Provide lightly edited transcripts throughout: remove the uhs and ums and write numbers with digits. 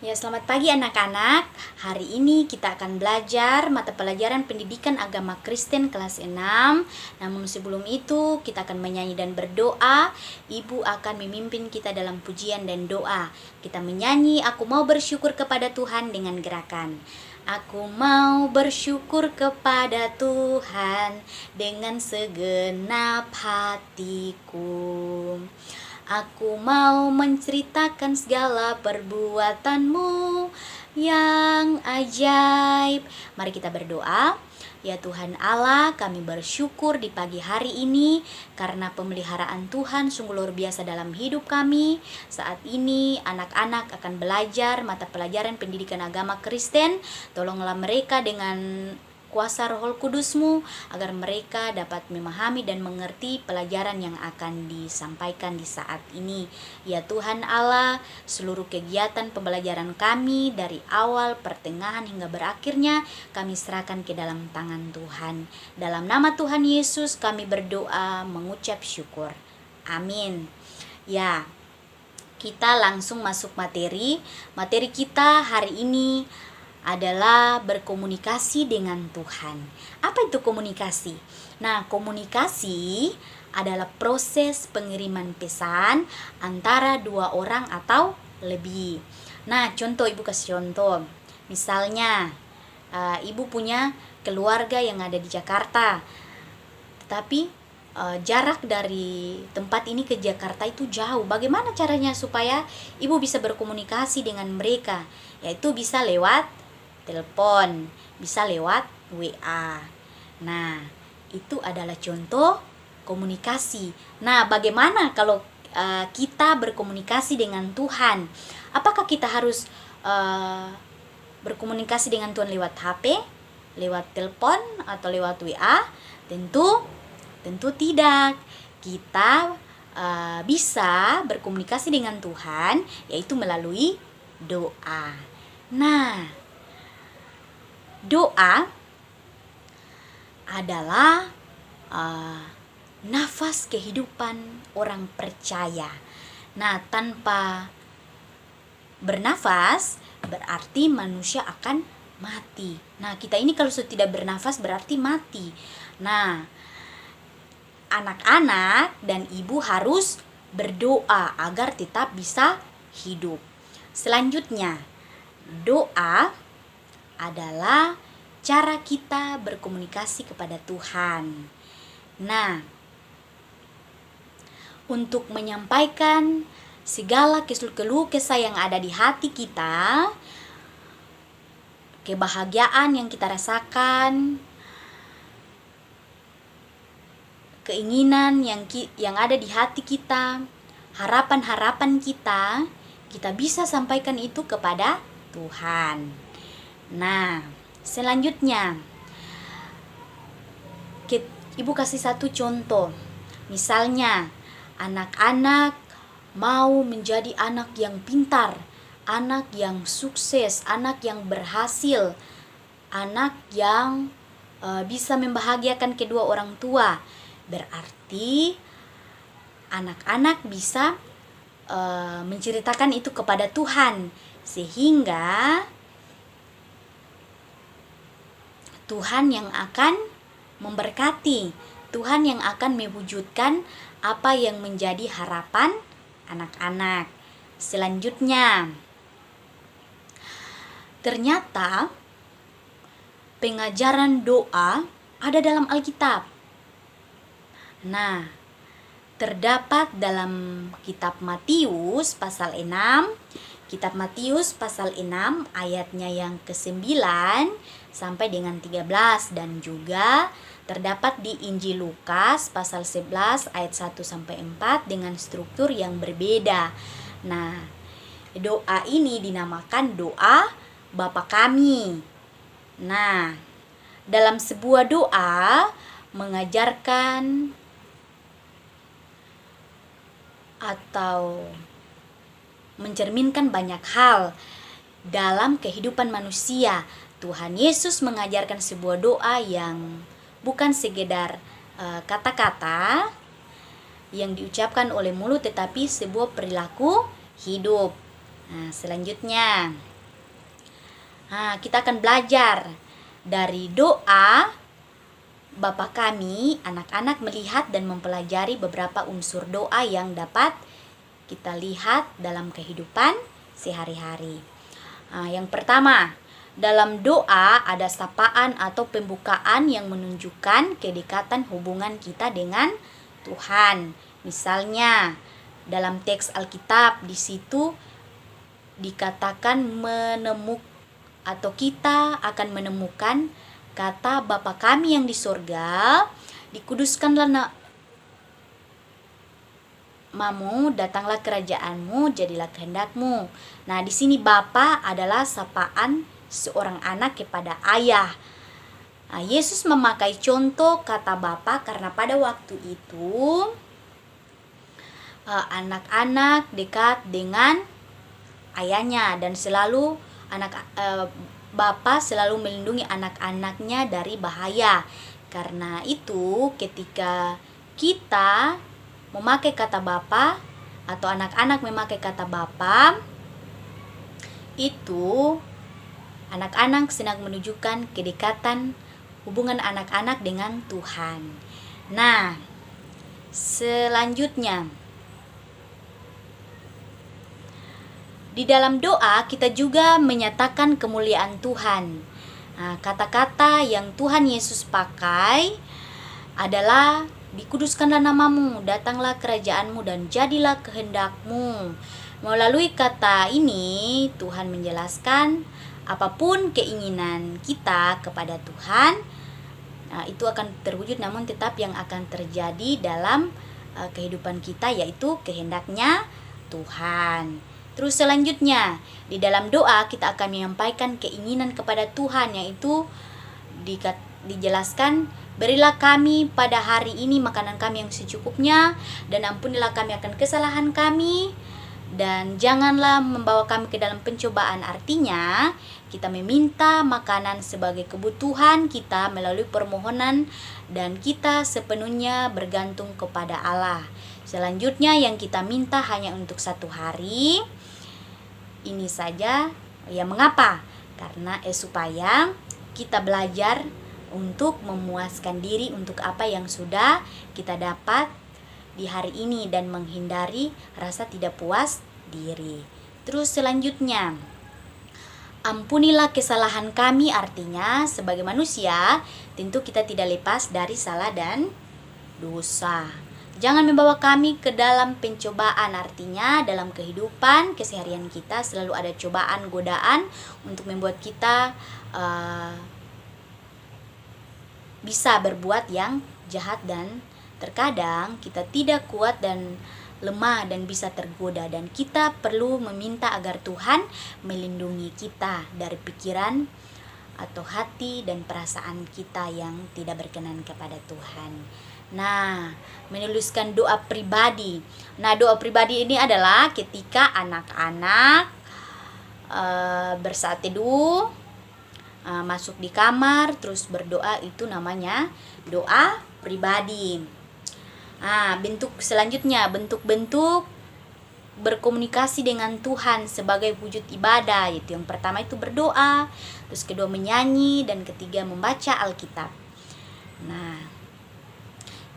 Ya, selamat pagi anak-anak. Hari ini kita akan belajar mata pelajaran pendidikan agama Kristen kelas 6. Namun sebelum itu kita akan menyanyi dan berdoa. Ibu akan memimpin kita dalam pujian dan doa. Kita menyanyi, aku mau bersyukur kepada Tuhan dengan gerakan. Aku mau bersyukur kepada Tuhan dengan segenap hatiku. Aku mau menceritakan segala perbuatanmu yang ajaib. Mari kita berdoa. Ya Tuhan Allah, kami bersyukur di pagi hari ini karena pemeliharaan Tuhan sungguh luar biasa dalam hidup kami. Saat ini anak-anak akan belajar mata pelajaran pendidikan agama Kristen. Tolonglah mereka dengan kuasa Roh Kudus-Mu agar mereka dapat memahami dan mengerti pelajaran yang akan disampaikan di saat ini. Ya Tuhan Allah, seluruh kegiatan pembelajaran kami dari awal, pertengahan hingga berakhirnya kami serahkan ke dalam tangan Tuhan. Dalam nama Tuhan Yesus kami berdoa mengucap syukur. Amin. Ya, kita langsung masuk materi. Materi kita hari ini adalah berkomunikasi dengan Tuhan. Apa itu komunikasi? Nah, komunikasi adalah proses pengiriman pesan antara dua orang atau lebih. Nah, contoh, ibu kasih contoh. Misalnya, ibu punya keluarga yang ada di Jakarta, tetapi jarak dari tempat ini ke Jakarta itu jauh. Bagaimana caranya supaya ibu bisa berkomunikasi dengan mereka? Yaitu bisa lewat telepon, bisa lewat WA. Nah, itu adalah contoh komunikasi. Nah, bagaimana kalau kita berkomunikasi dengan Tuhan? Apakah kita harus berkomunikasi dengan Tuhan lewat HP, lewat telepon, atau lewat WA? Tentu tidak. Kita bisa berkomunikasi dengan Tuhan yaitu melalui doa. Nah, doa adalah nafas kehidupan orang percaya. Nah, tanpa bernafas berarti manusia akan mati. Nah, kita ini kalau sudah tidak bernafas berarti mati. Nah, anak-anak dan ibu harus berdoa agar tetap bisa hidup. Selanjutnya, doa adalah cara kita berkomunikasi kepada Tuhan. Nah, untuk menyampaikan segala keluh kesah yang ada di hati kita, kebahagiaan yang kita rasakan, keinginan yang ada di hati kita, harapan-harapan kita bisa sampaikan itu kepada Tuhan. Nah, selanjutnya ibu kasih satu contoh. Misalnya, anak-anak mau menjadi anak yang pintar, anak yang sukses, anak yang berhasil, anak yang bisa membahagiakan kedua orang tua. Berarti anak-anak bisa menceritakan itu kepada Tuhan, sehingga Tuhan yang akan memberkati, Tuhan yang akan mewujudkan apa yang menjadi harapan anak-anak. Selanjutnya, ternyata pengajaran doa ada dalam Alkitab. Nah, terdapat dalam kitab Matius pasal 6. Kitab Matius pasal 6 ayatnya yang ke-9 sampai dengan 13, dan juga terdapat di Injil Lukas pasal 11 ayat 1 sampai 4 dengan struktur yang berbeda. Nah, doa ini dinamakan doa Bapa Kami. Nah, dalam sebuah doa mengajarkan atau mencerminkan banyak hal dalam kehidupan manusia. Tuhan Yesus mengajarkan sebuah doa yang bukan sekedar kata-kata yang diucapkan oleh mulut, tetapi sebuah perilaku hidup. Nah, selanjutnya kita akan belajar dari doa Bapa kami. Anak-anak melihat dan mempelajari beberapa unsur doa yang dapat kita lihat dalam kehidupan sehari-hari. Yang pertama, dalam doa ada sapaan atau pembukaan yang menunjukkan kedekatan hubungan kita dengan Tuhan. Misalnya dalam teks Alkitab, di situ dikatakan atau kita akan menemukan kata Bapa kami yang di sorga, dikuduskanlah namamu, datanglah kerajaanmu, jadilah kehendakmu. Nah, di sini Bapa adalah sapaan seorang anak kepada ayah. Yesus memakai contoh kata Bapa karena pada waktu itu anak-anak dekat dengan ayahnya, dan selalu Bapa selalu melindungi anak-anaknya dari bahaya. Karena itu ketika kita memakai kata Bapa atau anak-anak memakai kata Bapa, itu anak-anak sedang menunjukkan kedekatan hubungan anak-anak dengan Tuhan. Nah, selanjutnya di dalam doa kita juga menyatakan kemuliaan Tuhan. Kata-kata yang Tuhan Yesus pakai adalah dikuduskanlah namamu, datanglah kerajaanmu, dan jadilah kehendakmu. Melalui kata ini Tuhan menjelaskan apapun keinginan kita kepada Tuhan, itu akan terwujud, namun tetap yang akan terjadi dalam kehidupan kita yaitu kehendaknya Tuhan. Terus selanjutnya, di dalam doa kita akan menyampaikan keinginan kepada Tuhan, yaitu dijelaskan, berilah kami pada hari ini makanan kami yang secukupnya, dan ampunilah kami akan kesalahan kami, dan janganlah membawa kami ke dalam pencobaan. Artinya, kita meminta makanan sebagai kebutuhan kita melalui permohonan, dan kita sepenuhnya bergantung kepada Allah. Selanjutnya yang kita minta hanya untuk 1 hari. Ini saja. Ya, mengapa? Karena supaya kita belajar untuk memuaskan diri untuk apa yang sudah kita dapat di hari ini dan menghindari rasa tidak puas diri. Terus selanjutnya, ampunilah kesalahan kami, artinya sebagai manusia tentu kita tidak lepas dari salah dan dosa. Jangan membawa kami ke dalam pencobaan, artinya dalam kehidupan keseharian kita selalu ada cobaan, godaan untuk membuat kita bisa berbuat yang jahat, dan terkadang kita tidak kuat dan lemah dan bisa tergoda, dan kita perlu meminta agar Tuhan melindungi kita dari pikiran atau hati dan perasaan kita yang tidak berkenan kepada Tuhan. Nah, menuliskan doa pribadi. Nah, doa pribadi ini adalah ketika anak-anak bersaat teduh, masuk di kamar terus berdoa, itu namanya doa pribadi. Bentuk selanjutnya, bentuk-bentuk berkomunikasi dengan Tuhan sebagai wujud ibadah, yaitu yang pertama itu berdoa, terus kedua menyanyi, dan ketiga membaca Alkitab. Nah,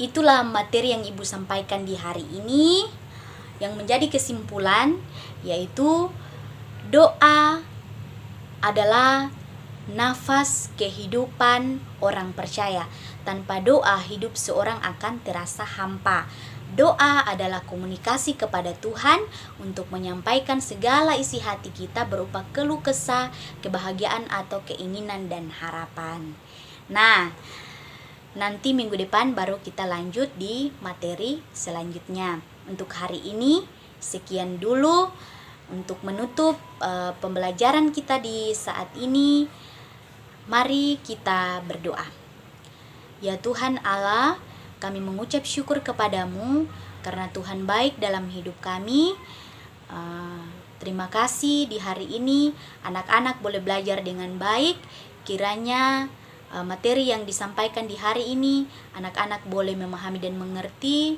itulah materi yang Ibu sampaikan di hari ini. Yang menjadi kesimpulan yaitu doa adalah nafas kehidupan orang percaya. Tanpa doa hidup seorang akan terasa hampa. Doa adalah komunikasi kepada Tuhan untuk menyampaikan segala isi hati kita berupa keluh kesah, kebahagiaan atau keinginan dan harapan. Nah, nanti minggu depan baru kita lanjut di materi selanjutnya. Untuk hari ini sekian dulu untuk menutup pembelajaran kita di saat ini. Mari kita berdoa. Ya Tuhan Allah, kami mengucap syukur kepadamu karena Tuhan baik dalam hidup kami. Terima kasih di hari ini anak-anak boleh belajar dengan baik. Kiranya materi yang disampaikan di hari ini anak-anak boleh memahami dan mengerti,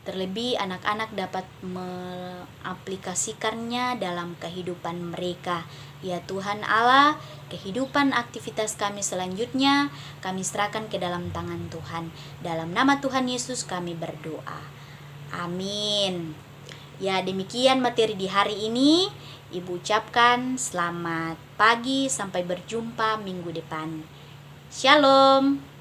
Terlebih anak-anak dapat mengaplikasikannya dalam kehidupan mereka. Ya Tuhan Allah, kehidupan aktivitas kami selanjutnya kami serahkan ke dalam tangan Tuhan. Dalam nama Tuhan Yesus kami berdoa. Amin. Ya, demikian materi di hari ini. Ibu ucapkan selamat pagi, sampai berjumpa minggu depan. Shalom.